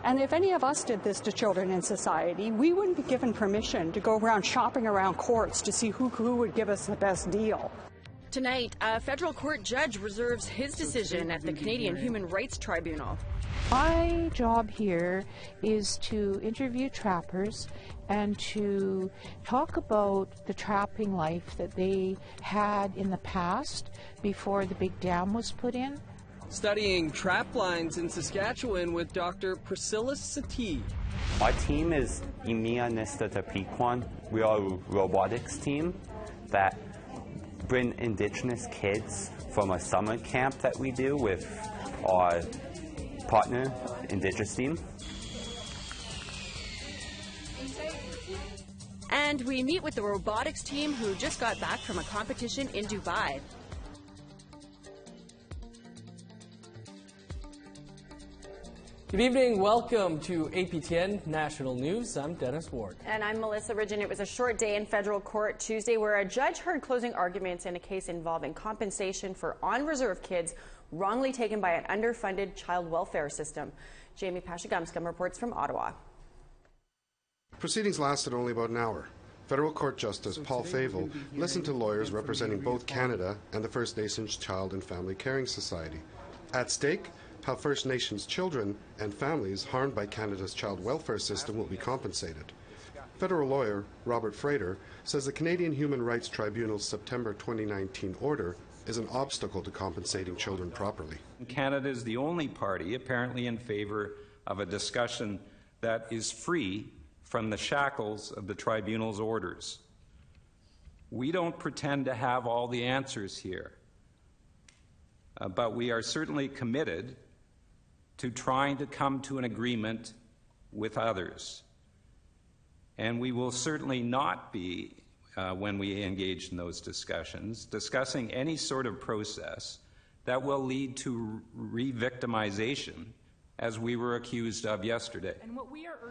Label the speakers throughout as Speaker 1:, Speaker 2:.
Speaker 1: And if any of us did this to children in society, we wouldn't be given permission to go around shopping around courts to see who would give us the best deal.
Speaker 2: Tonight, a federal court judge reserves his decision at the Canadian Human Rights Tribunal.
Speaker 3: My job here is to interview trappers and to talk about the trapping life that they had in the past before the big dam was put in.
Speaker 4: Studying trap lines in Saskatchewan with Doctor Priscilla Settee.
Speaker 5: Our team is Imia Nista Tapikwan. We are a robotics team that bring Indigenous kids from a summer camp that we do with our partner, Indigenous team.
Speaker 2: And we meet with the robotics team who just got back from a competition in Dubai.
Speaker 4: Good evening, welcome to APTN National News. I'm Dennis Ward.
Speaker 2: And I'm Melissa Ridgen. It was a short day in federal court Tuesday where a judge heard closing arguments in a case involving compensation for on-reserve kids wrongly taken by an underfunded child welfare system. Jamie Pashagumskum reports from Ottawa.
Speaker 6: Proceedings lasted only about an hour. Federal Court Justice Paul Favel listened to lawyers representing both Canada and the First Nations Child and Family Caring Society. At stake, how First Nations children and families harmed by Canada's child welfare system will be compensated. Federal lawyer Robert Frater says the Canadian Human Rights Tribunal's September 2019 order is an obstacle to compensating children properly.
Speaker 7: Canada is the only party apparently in favor of a discussion that is free from the shackles of the Tribunal's orders. We don't pretend to have all the answers here, but we are certainly committed to trying to come to an agreement with others. And we will certainly not be, when we engage in those discussions, discussing any sort of process that will lead to re-victimization, as we were accused of yesterday.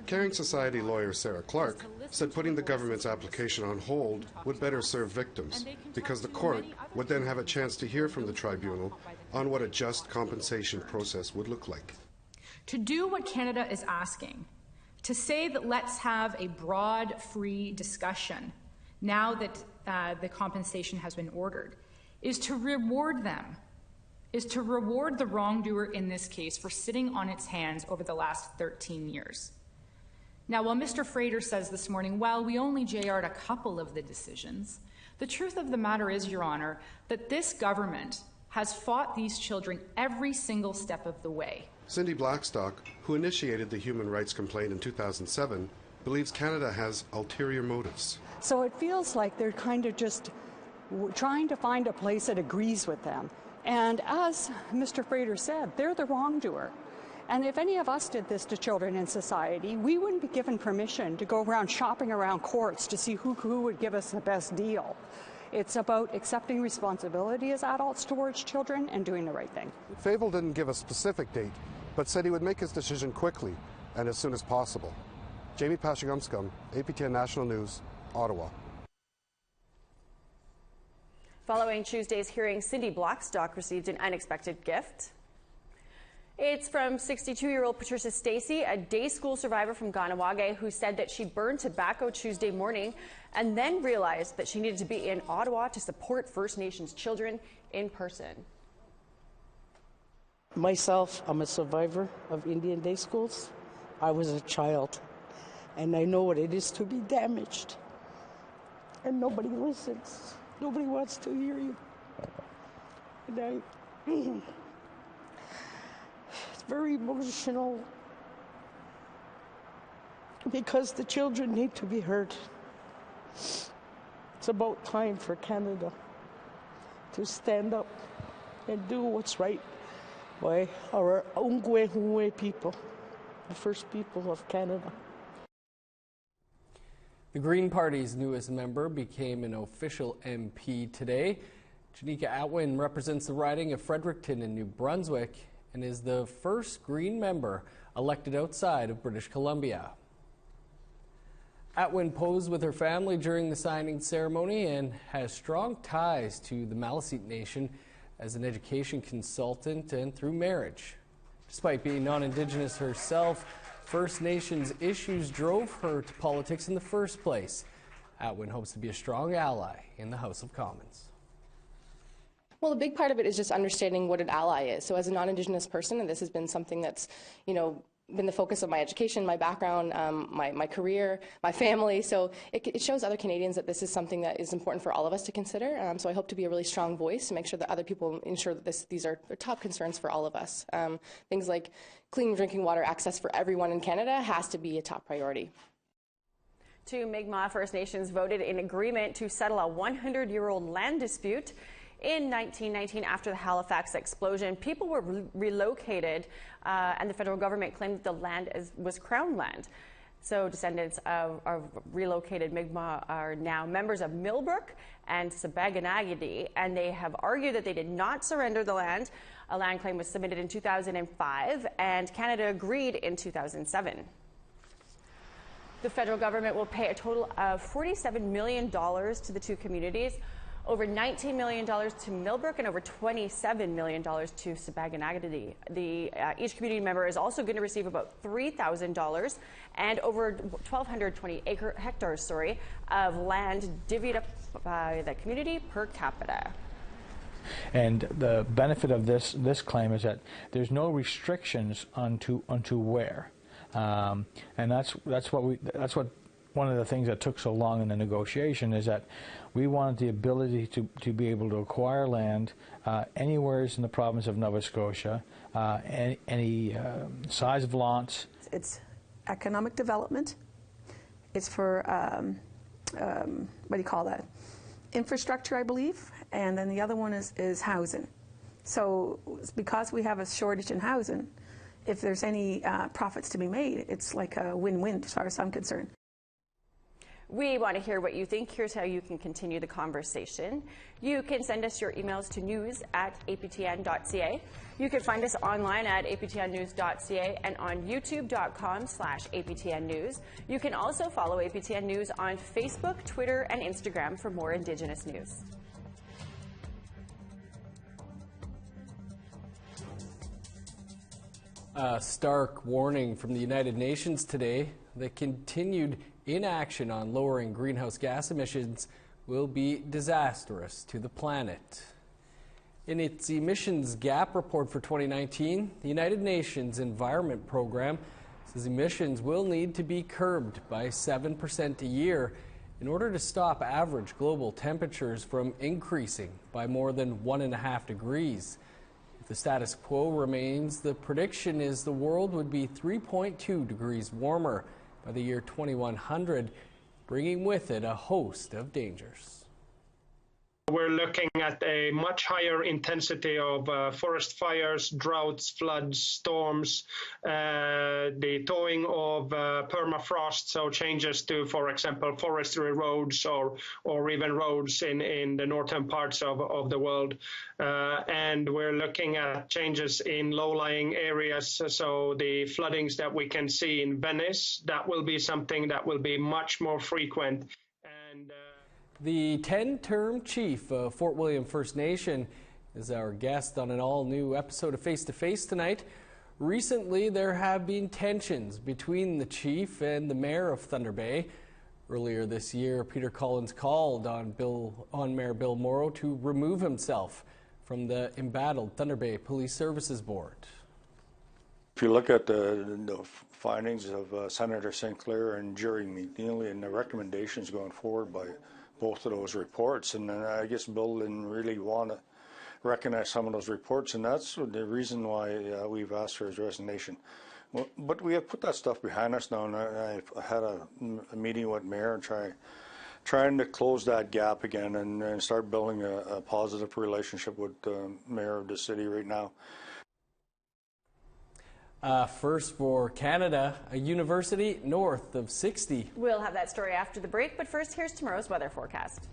Speaker 6: Caring Society lawyer Sarah Clark said putting the government's application on hold would better serve victims, because the court would then have a chance to hear from the tribunal on what a just compensation process would look like.
Speaker 8: To do what Canada is asking, to say that let's have a broad, free discussion now that the compensation has been ordered, is to reward them, is to reward the wrongdoer in this case for sitting on its hands over the last 13 years. Now, while Mr. Frater says this morning, well, we only JR'd a couple of the decisions, the truth of the matter is, Your Honour, that this government has fought these children every single step of the way.
Speaker 6: Cindy Blackstock, who initiated the human rights complaint in 2007, believes Canada has ulterior motives.
Speaker 1: So it feels like they're kind of just trying to find a place that agrees with them. And as Mr. Frater said, they're the wrongdoer. And if any of us did this to children in society, we wouldn't be given permission to go around shopping around courts to see who would give us the best deal. It's about accepting responsibility as adults towards children and doing the right thing.
Speaker 6: Favel didn't give a specific date, but said he would make his decision quickly and as soon as possible. Jamie Pashagumskum, APTN National News, Ottawa.
Speaker 2: Following Tuesday's hearing, Cindy Blackstock received an unexpected gift. It's from 62-year-old Patricia Stacey, a day school survivor from Ganawage, who said that she burned tobacco Tuesday morning and then realized that she needed to be in Ottawa to support First Nations children in person.
Speaker 9: Myself, I'm a survivor of Indian day schools. I was a child, and I know what it is to be damaged. And nobody listens. Nobody wants to hear you. And it's very emotional because the children need to be heard. It's about time for Canada to stand up and do what's right by our Ongwe people, the first people of Canada.
Speaker 4: The Green Party's newest member became an official MP today. Janika Atwin represents the riding of Fredericton in New Brunswick and is the first Green member elected outside of British Columbia. Atwin posed with her family during the signing ceremony and has strong ties to the Maliseet Nation as an education consultant and through marriage. Despite being non-Indigenous herself, First Nations issues drove her to politics in the first place. Atwin hopes to be a strong ally in the House of Commons.
Speaker 10: Well, a big part of it is just understanding what an ally is. So as a non-Indigenous person, and this has been something that's, been the focus of my education, my background, my career, my family. So it shows other Canadians that this is something that is important for all of us to consider. So I hope to be a really strong voice to make sure that other people ensure that these are top concerns for all of us. Things like clean drinking water access for everyone in Canada has to be a top priority.
Speaker 2: Two Mi'kmaq First Nations voted in agreement to settle a 100-year-old land dispute. In 1919, after the Halifax explosion, people were relocated, and the federal government claimed that the land was Crown land. So descendants of relocated Mi'kmaq are now members of Millbrook and Sabaganagadi, and they have argued that they did not surrender the land. A land claim was submitted in 2005, and Canada agreed in 2007. The federal government will pay a total of $47 million to the two communities, over $19 million to Millbrook and over $27 million to Sabaganagadi. Each community member is also going to receive about $3,000 and over 1,220 hectares of land divvied up by the community per capita.
Speaker 11: And the benefit of this claim is that there's no restrictions onto where, and that's what one of the things that took so long in the negotiation is that we wanted the ability to be able to acquire land anywhere in the province of Nova Scotia, any size of lots.
Speaker 12: It's economic development. It's for, what do you call that? Infrastructure, I believe. And then the other one is housing. So because we have a shortage in housing, if there's any profits to be made, it's like a win-win as far as I'm concerned.
Speaker 2: We want to hear what you think. Here's how you can continue the conversation. You can send us your emails to news@aptn.ca. You can find us online at aptnnews.ca and on youtube.com/aptnnews. You can also follow APTN News on Facebook, Twitter, and Instagram for more Indigenous news.
Speaker 4: A stark warning from the United Nations today. The continued inaction on lowering greenhouse gas emissions will be disastrous to the planet. In its emissions gap report for 2019, the United Nations Environment Program says emissions will need to be curbed by 7% a year in order to stop average global temperatures from increasing by more than 1.5 degrees. If the status quo remains, the prediction is the world would be 3.2 degrees warmer by the year 2100, bringing with it a host of dangers.
Speaker 13: We're looking at a much higher intensity of forest fires, droughts, floods, storms, the thawing of permafrost, so changes to, for example, forestry roads or even roads in the northern parts of the world. And we're looking at changes in low-lying areas, so the floodings that we can see in Venice, that will be something that will be much more frequent. And
Speaker 4: the 10-term chief of Fort William First Nation is our guest on an all-new episode of Face to Face tonight. Recently, there have been tensions between the chief and the mayor of Thunder Bay. Earlier this year, Peter Collins called on Mayor Bill Morrow to remove himself from the embattled Thunder Bay Police Services Board.
Speaker 11: If you look at the findings of Senator Sinclair and Jerry McNeely and the recommendations going forward by both of those reports, and I guess Bill didn't really want to recognize some of those reports, and that's the reason why we've asked for his resignation. Well, but we have put that stuff behind us now, and I had a meeting with Mayor trying to close that gap again and start building a positive relationship with the Mayor of the city right now.
Speaker 4: First for Canada, a university north of 60.
Speaker 2: We'll have that story after the break, but first, here's tomorrow's weather forecast.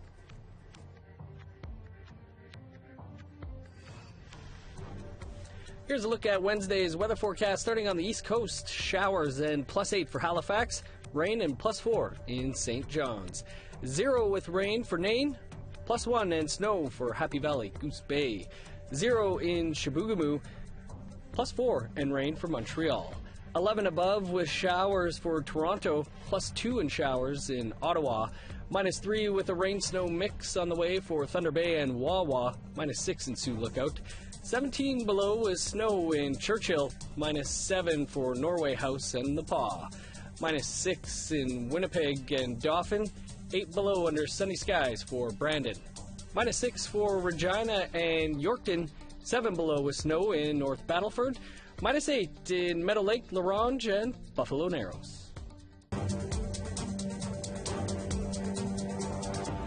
Speaker 4: Here's a look at Wednesday's weather forecast starting on the East Coast. Showers and +8 for Halifax, rain and +4 in St. John's. 0 with rain for Nain, +1 and snow for Happy Valley, Goose Bay. 0 in Chibougamau, +4 and rain for Montreal. 11 above with showers for Toronto, +2 in showers in Ottawa, -3 with a rain-snow mix on the way for Thunder Bay and Wawa, -6 in Sioux Lookout. 17 below is snow in Churchill, -7 for Norway House and the Paw, -6 in Winnipeg and Dauphin, 8 below under sunny skies for Brandon, -6 for Regina and Yorkton, 7 below with snow in North Battleford, -8 in Meadow Lake, La Ronge, and Buffalo Narrows.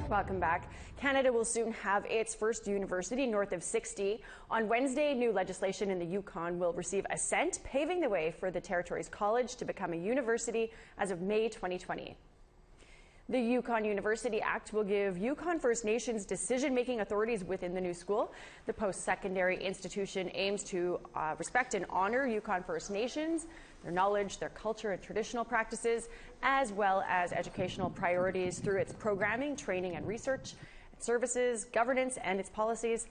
Speaker 2: Welcome back. Canada will soon have its first university north of 60. On Wednesday, new legislation in the Yukon will receive assent, paving the way for the territory's college to become a university as of May 2020. The Yukon University Act will give Yukon First Nations decision-making authorities within the new school. The post-secondary institution aims to respect and honor Yukon First Nations, their knowledge, their culture and traditional practices, as well as educational priorities through its programming, training and research, its services, governance, and its policies.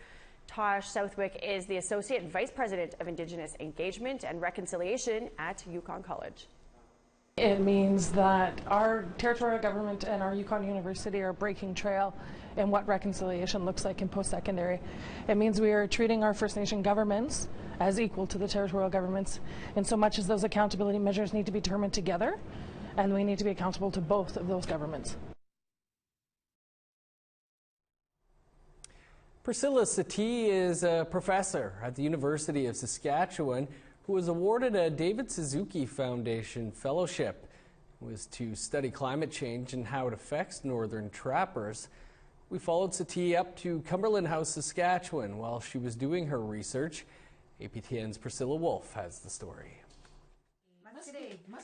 Speaker 2: Tosh Southwick is the Associate Vice President of Indigenous Engagement and Reconciliation at Yukon College.
Speaker 14: It means that our territorial government and our Yukon University are breaking trail in what reconciliation looks like in post-secondary. It means we are treating our First Nation governments as equal to the territorial governments in so much as those accountability measures need to be determined together, and we need to be accountable to both of those governments.
Speaker 4: Priscilla Settee is a professor at the University of Saskatchewan who was awarded a David Suzuki Foundation Fellowship. It was to study climate change and how it affects northern trappers. We followed Settee up to Cumberland House, Saskatchewan while she was doing her research. APTN's Priscilla Wolf has the story.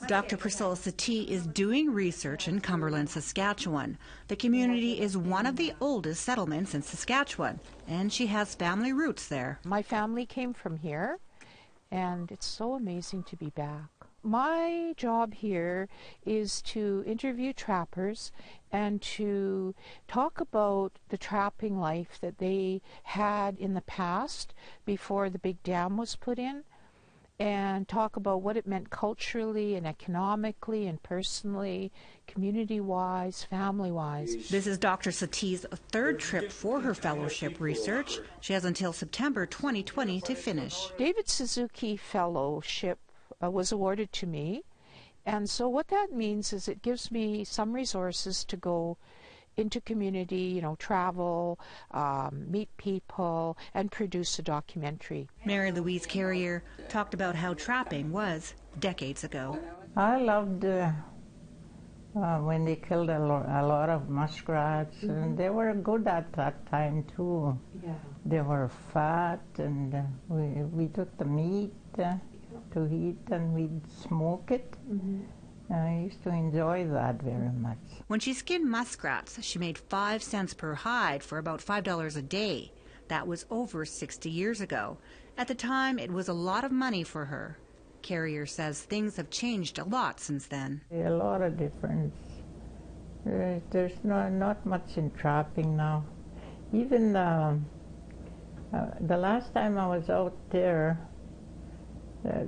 Speaker 15: Dr. Priscilla Settee is doing research in Cumberland, Saskatchewan. The community is one of the oldest settlements in Saskatchewan, and she has family roots there.
Speaker 3: My family came from here, and it's so amazing to be back. My job here is to interview trappers and to talk about the trapping life that they had in the past before the big dam was put in, and talk about what it meant culturally and economically and personally, community-wise, family-wise.
Speaker 15: This is Dr. Settee's third trip for her fellowship research. She has until September 2020 to finish.
Speaker 3: David Suzuki Fellowship was awarded to me, and so what that means is it gives me some resources to go into community, travel, meet people, and produce a documentary.
Speaker 15: Mary Louise Carrier talked about how trapping was decades ago.
Speaker 16: I loved when they killed a lot of muskrats, and they were good at that time too. Yeah. They were fat, and we took the meat to eat, and we'd smoke it. Mm-hmm. I used to enjoy that very much.
Speaker 15: When she skinned muskrats, she made 5 cents per hide for about $5 a day. That was over 60 years ago. At the time, it was a lot of money for her. Carrier says things have changed a lot since then.
Speaker 16: A lot of difference. There's not much in trapping now. Even the last time I was out there,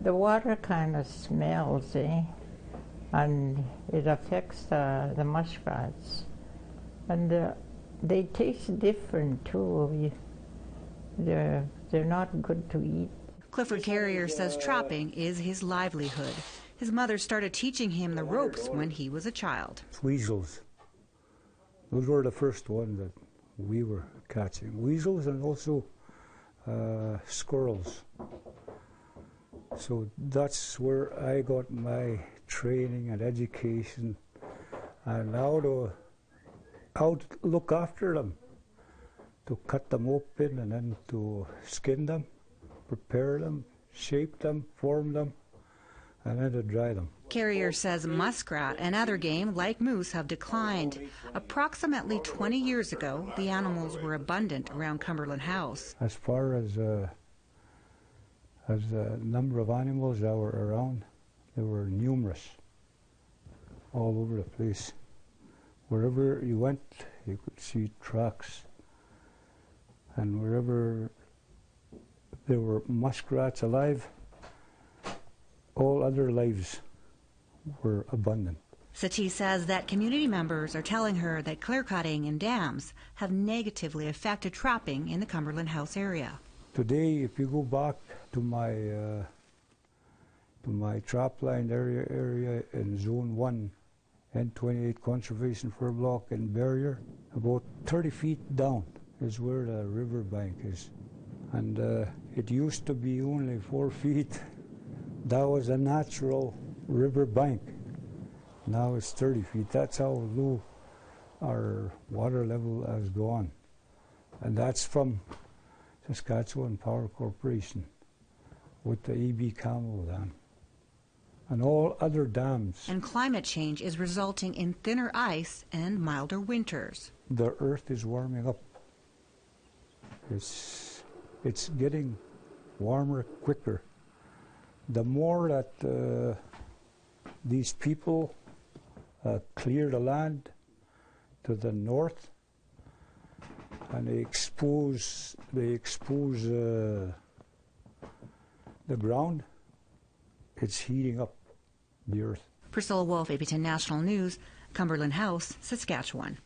Speaker 16: the water kind of smells, and it affects the muskrats. And they taste different too. They're not good to eat.
Speaker 15: Clifford Carrier says trapping is his livelihood. His mother started teaching him the ropes when he was a child.
Speaker 17: Weasels. Those were the first ones that we were catching. Weasels and also squirrels. So that's where I got my training and education, and how to look after them, to cut them open and then to skin them, prepare them, shape them, form them, and then to dry them.
Speaker 15: Carrier says muskrat and other game like moose have declined. Approximately 20 years ago, the animals were abundant around Cumberland House.
Speaker 17: As far as the number of animals that were around, they were numerous, all over the place. Wherever you went, you could see tracks. And wherever there were muskrats alive, all other lives were abundant.
Speaker 15: Settee says that community members are telling her that clear-cutting and dams have negatively affected trapping in the Cumberland House area.
Speaker 17: Today, if you go back to my trapline area in Zone 1 and 28 Conservation Fur Block and Barrier, about 30 feet down is where the river bank is. And it used to be only 4 feet. That was a natural river bank. Now it's 30 feet. That's how low our water level has gone. And that's from Saskatchewan Power Corporation with the EB Camo dam and all other dams.
Speaker 15: And climate change is resulting in thinner ice and milder winters.
Speaker 17: The earth is warming up. It's getting warmer quicker. The more that these people clear the land to the north and they expose the ground, it's heating up the earth.
Speaker 15: Priscilla Wolf, APTN National News, Cumberland House, Saskatchewan.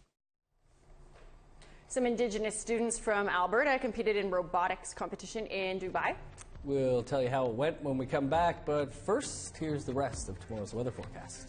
Speaker 2: Some Indigenous students from Alberta competed in robotics competition in Dubai.
Speaker 4: We'll tell you how it went when we come back, but first, here's the rest of tomorrow's weather forecast.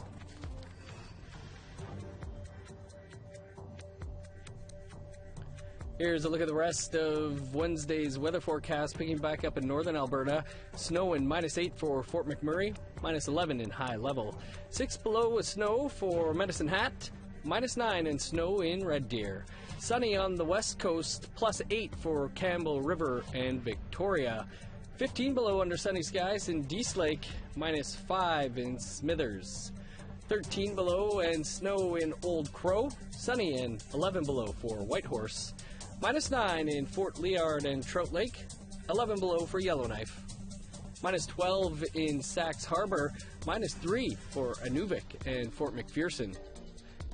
Speaker 4: Here's a look at the rest of Wednesday's weather forecast, picking back up in northern Alberta. Snow and -8 for Fort McMurray, -11 in High Level. 6 below with snow for Medicine Hat, -9 and snow in Red Deer. Sunny on the west coast, +8 for Campbell River and Victoria. 15 below under sunny skies in Dease Lake, -5 in Smithers. 13 below and snow in Old Crow, sunny and 11 below for Whitehorse. -9 in Fort Liard and Trout Lake, 11 below for Yellowknife. -12 in Sax Harbor, -3 for Inuvik and Fort McPherson.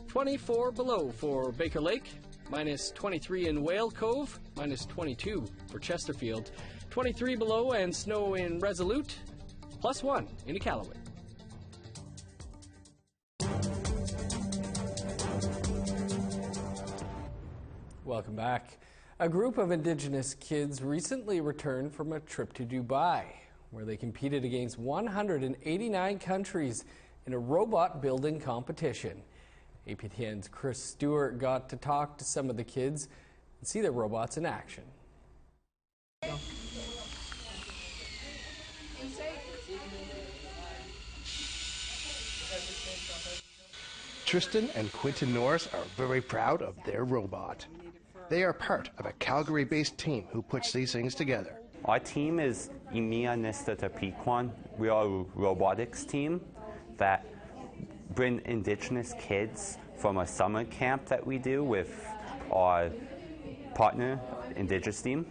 Speaker 4: 24 below for Baker Lake, -23 in Whale Cove, -22 for Chesterfield. 23 below and snow in Resolute, +1 in Iqaluit. Welcome back. A group of Indigenous kids recently returned from a trip to Dubai, where they competed against 189 countries in a robot building competition. APTN's Chris Stewart got to talk to some of the kids and see their robots in action.
Speaker 18: Tristan and Quentin Norris are very proud of their robot. They are part of a Calgary-based team who puts these things together.
Speaker 5: Our team is Indigenous. We are a robotics team that bring Indigenous kids from a summer camp that we do with our partner, Indigenous team,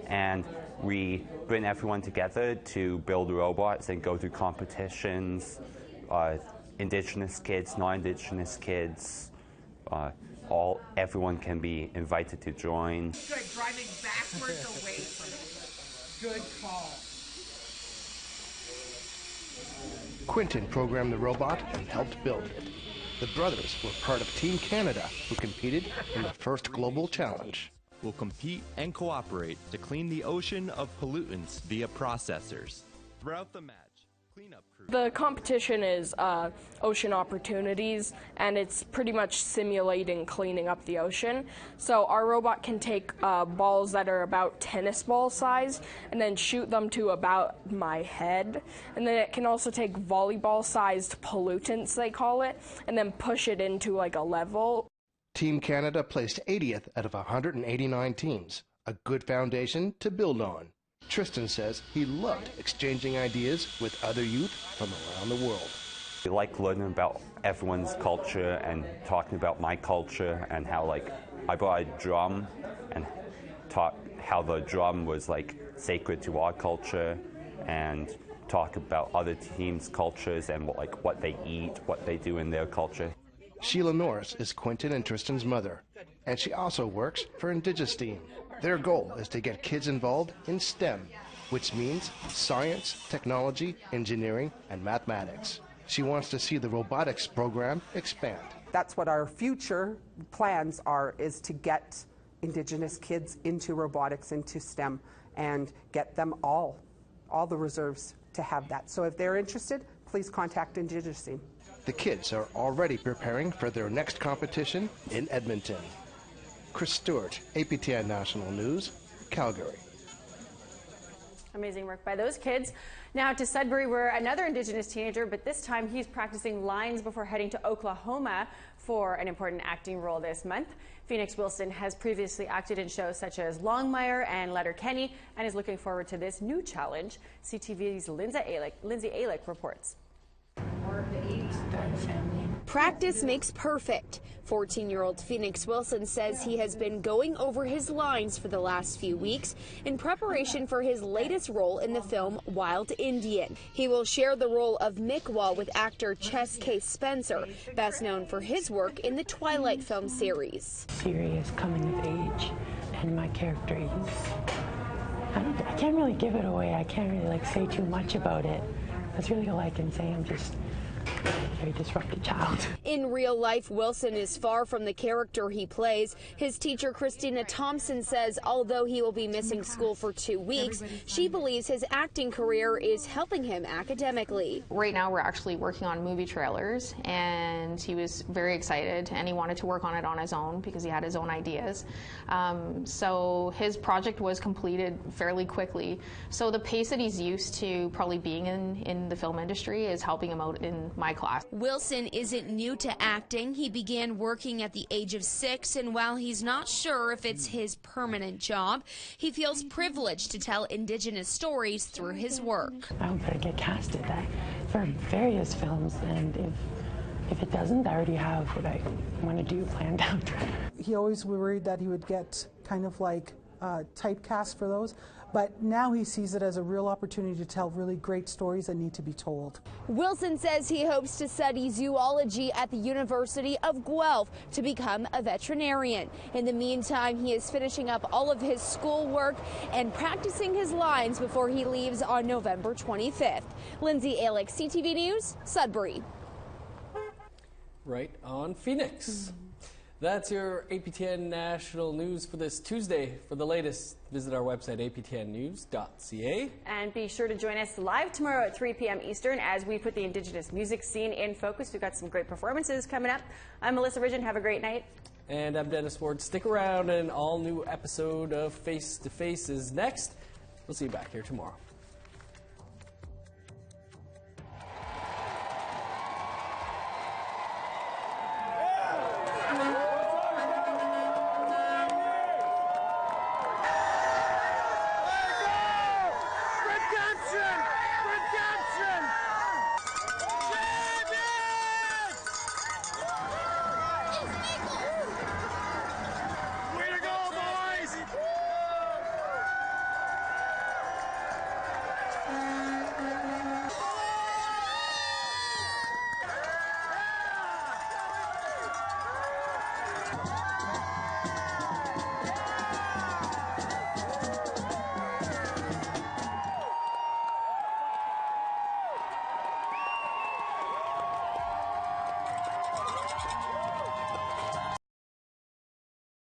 Speaker 5: and we bring everyone together to build robots and go through competitions. Indigenous kids, non-Indigenous kids, everyone can be invited to join.
Speaker 19: Good, driving backwards away from it. Good call.
Speaker 18: Quentin programmed the robot and helped build it. The brothers were part of Team Canada, who competed in the first global challenge.
Speaker 20: We'll compete and cooperate to clean the ocean of pollutants via processors. Throughout the match, cleanup crew.
Speaker 21: The competition is ocean opportunities, and it's pretty much simulating cleaning up the ocean. So our robot can take balls that are about tennis ball size and then shoot them to about my head. And then it can also take volleyball-sized pollutants, they call it, and then push it into like a level.
Speaker 18: Team Canada placed 80th out of 189 teams, a good foundation to build on. Tristan says he loved exchanging ideas with other youth from around the world.
Speaker 5: I like learning about everyone's culture and talking about my culture and how, like, I brought a drum and taught how the drum was, like, sacred to our culture, and talk about other teams' cultures and what they eat, what they do in their culture.
Speaker 18: Sheila Norris is Quentin and Tristan's mother, and she also works for Indigenous team. Their goal is to get kids involved in STEM, which means science, technology, engineering, and mathematics. She wants to see the robotics program expand.
Speaker 7: That's what our future plans are, is to get Indigenous kids into robotics, into STEM, and get them all the reserves to have that. So if they're interested, please contact Indigenous.
Speaker 18: The kids are already preparing for their next competition in Edmonton. Chris Stewart, APTN National News, Calgary.
Speaker 2: Amazing work by those kids. Now to Sudbury, where another Indigenous teenager, but this time he's practicing lines before heading to Oklahoma for an important acting role this month. Phoenix Wilson has previously acted in shows such as Longmire and Letterkenny and is looking forward to this new challenge. CTV's Lindsay Alick reports.
Speaker 22: Practice makes perfect. 14-year-old Phoenix Wilson says he has been going over his lines for the last few weeks in preparation for his latest role in the film Wild Indian. He will share the role of Mi'kmaq with actor Chess K. Spencer, best known for his work in the Twilight film series.
Speaker 23: Serious coming of age, and my character, I can't really give it away. I can't really say too much about it. That's really all I can say. I'm just a very disrupted child.
Speaker 22: In real life, Wilson is far from the character he plays. His teacher, Christina Thompson, says although he will be missing school for 2 weeks, she believes his acting career is helping him academically.
Speaker 24: Right now, we're actually working on movie trailers, and he was very excited, and he wanted to work on it on his own because he had his own ideas. So his project was completed fairly quickly. So the pace that he's used to probably being in the film industry is helping him out in my class.
Speaker 22: Wilson isn't new to acting. He began working at the age of 6, and while he's not sure if it's his permanent job, he feels privileged to tell Indigenous stories through his work.
Speaker 23: I hope I get casted for various films, and if it doesn't, I already have what I want to do planned out.
Speaker 25: He always worried that he would get kind of like typecast for those, but now he sees it as a real opportunity to tell really great stories that need to be told.
Speaker 22: Wilson says he hopes to study zoology at the University of Guelph to become a veterinarian. In the meantime, he is finishing up all of his schoolwork and practicing his lines before he leaves on November 25th. Lindsay Alick, CTV News, Sudbury.
Speaker 4: Right on Phoenix. That's your APTN National News for this Tuesday. For the latest, visit our website, aptnnews.ca.
Speaker 2: And be sure to join us live tomorrow at 3 p.m. Eastern as we put the Indigenous music scene in focus. We've got some great performances coming up. I'm Melissa Ridgen. Have a great night.
Speaker 4: And I'm Dennis Ward. Stick around. An all-new episode of Face to Face is next. We'll see you back here tomorrow.